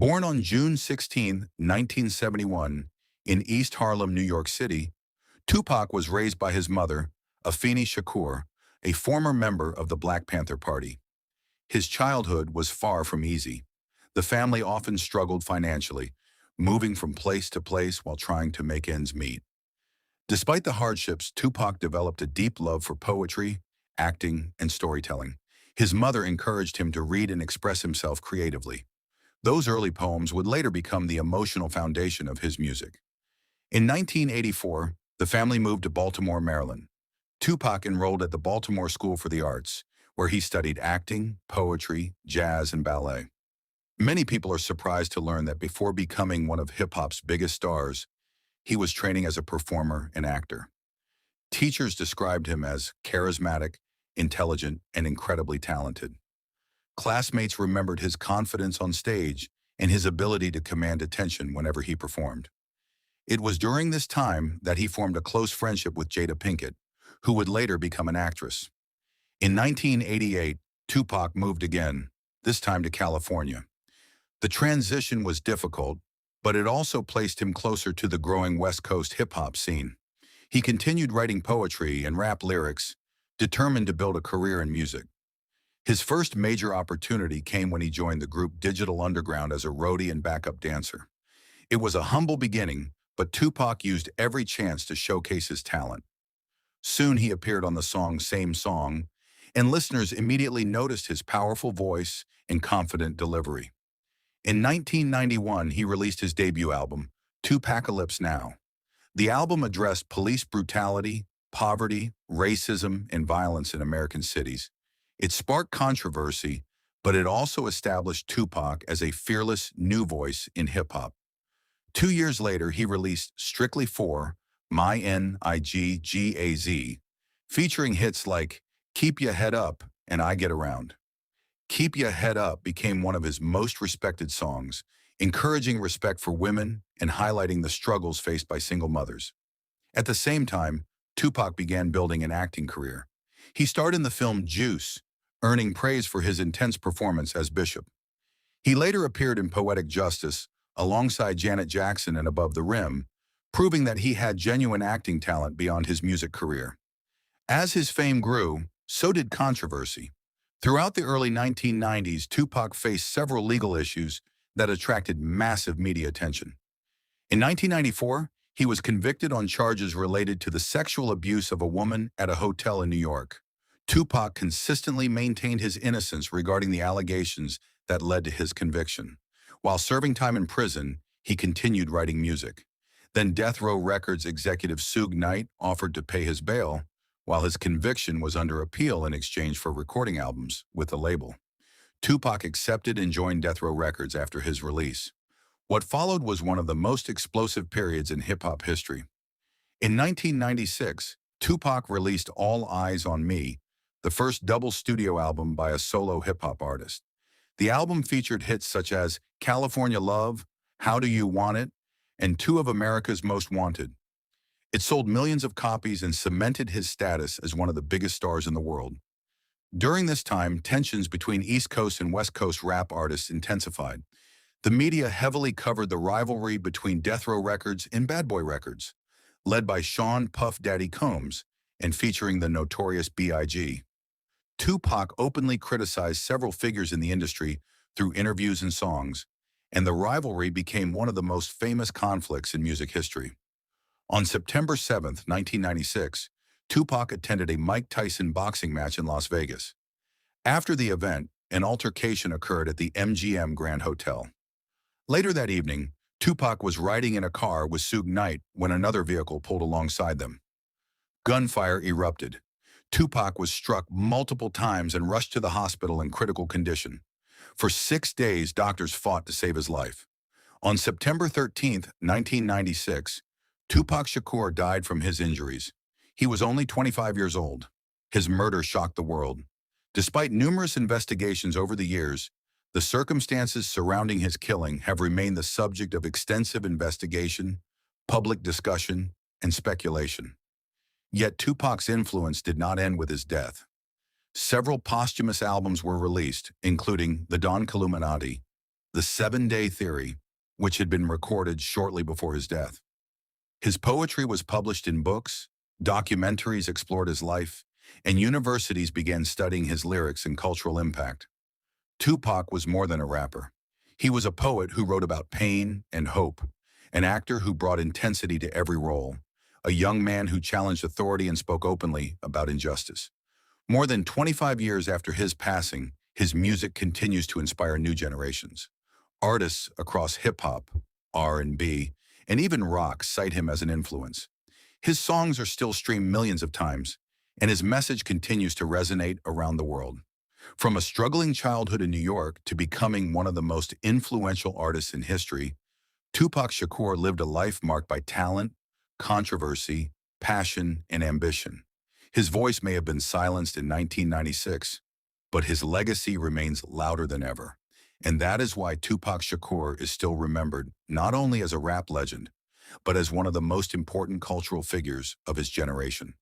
Born on June 16, 1971, in East Harlem, New York City, Tupac was raised by his mother, Afeni Shakur, a former member of the Black Panther Party. His childhood was far from easy. The family often struggled financially, moving from place to place while trying to make ends meet. Despite the hardships, Tupac developed a deep love for poetry, acting, and storytelling. His mother encouraged him to read and express himself creatively. Those early poems would later become the emotional foundation of his music. In 1984, the family moved to Baltimore, Maryland. Tupac enrolled at the Baltimore School for the Arts, where he studied acting, poetry, jazz, and ballet. Many people are surprised to learn that before becoming one of hip-hop's biggest stars, he was training as a performer and actor. Teachers described him as charismatic, intelligent, and incredibly talented. Classmates remembered his confidence on stage and his ability to command attention whenever he performed. It was during this time that he formed a close friendship with Jada Pinkett, who would later become an actress. In 1988, Tupac moved again, this time to California. The transition was difficult, but it also placed him closer to the growing West Coast hip-hop scene. He continued writing poetry and rap lyrics, determined to build a career in music. His first major opportunity came when he joined the group Digital Underground as a roadie and backup dancer. It was a humble beginning, but Tupac used every chance to showcase his talent. Soon he appeared on the song Same Song, and listeners immediately noticed his powerful voice and confident delivery. In 1991, he released his debut album, Tupacalypse Now. The album addressed police brutality, poverty, racism, and violence in American cities. It sparked controversy, but it also established Tupac as a fearless new voice in hip-hop. 2 years later, he released Strictly For, My N-I-G-G-A-Z, featuring hits like Keep Ya Head Up and I Get Around. Keep Ya Head Up became one of his most respected songs, encouraging respect for women and highlighting the struggles faced by single mothers. At the same time, Tupac began building an acting career. He starred in the film Juice, earning praise for his intense performance as Bishop. He later appeared in Poetic Justice, alongside Janet Jackson in Above the Rim, proving that he had genuine acting talent beyond his music career. As his fame grew, so did controversy. Throughout the early 1990s, Tupac faced several legal issues that attracted massive media attention. In 1994, he was convicted on charges related to the sexual abuse of a woman at a hotel in New York. Tupac consistently maintained his innocence regarding the allegations that led to his conviction. While serving time in prison, he continued writing music. Then Death Row Records executive Suge Knight offered to pay his bail, while his conviction was under appeal in exchange for recording albums with the label. Tupac accepted and joined Death Row Records after his release. What followed was one of the most explosive periods in hip-hop history. In 1996, Tupac released All Eyes on Me, the first double studio album by a solo hip-hop artist. The album featured hits such as California Love, How Do You Want It, and two of America's Most Wanted. It sold millions of copies and cemented his status as one of the biggest stars in the world. During this time, tensions between East Coast and West Coast rap artists intensified. The media heavily covered the rivalry between Death Row Records and Bad Boy Records, led by Sean Puff Daddy Combs and featuring the notorious B.I.G. Tupac openly criticized several figures in the industry through interviews and songs, and the rivalry became one of the most famous conflicts in music history. On September 7, 1996, Tupac attended a Mike Tyson boxing match in Las Vegas. After the event, an altercation occurred at the MGM Grand Hotel. Later that evening, Tupac was riding in a car with Suge Knight when another vehicle pulled alongside them. Gunfire erupted. Tupac was struck multiple times and rushed to the hospital in critical condition. For 6 days, doctors fought to save his life. On September 13, 1996, Tupac Shakur died from his injuries. He was only 25 years old. His murder shocked the world. Despite numerous investigations over the years, the circumstances surrounding his killing have remained the subject of extensive investigation, public discussion, and speculation. Yet Tupac's influence did not end with his death. Several posthumous albums were released, including The Don Illuminati, the 7-day theory, which had been recorded shortly before his death. His poetry was published in books, documentaries explored his life, and universities began studying his lyrics and cultural impact. Tupac was more than a rapper. He was a poet who wrote about pain and hope, an actor who brought intensity to every role, a young man who challenged authority and spoke openly about injustice. More than 25 years after his passing, his music continues to inspire new generations. Artists across hip-hop, R&B, and even rock cite him as an influence. His songs are still streamed millions of times, and his message continues to resonate around the world. From a struggling childhood in New York to becoming one of the most influential artists in history, Tupac Shakur lived a life marked by talent, controversy, passion, and ambition. His voice may have been silenced in 1996, but his legacy remains louder than ever. And that is why Tupac Shakur is still remembered not only as a rap legend, but as one of the most important cultural figures of his generation.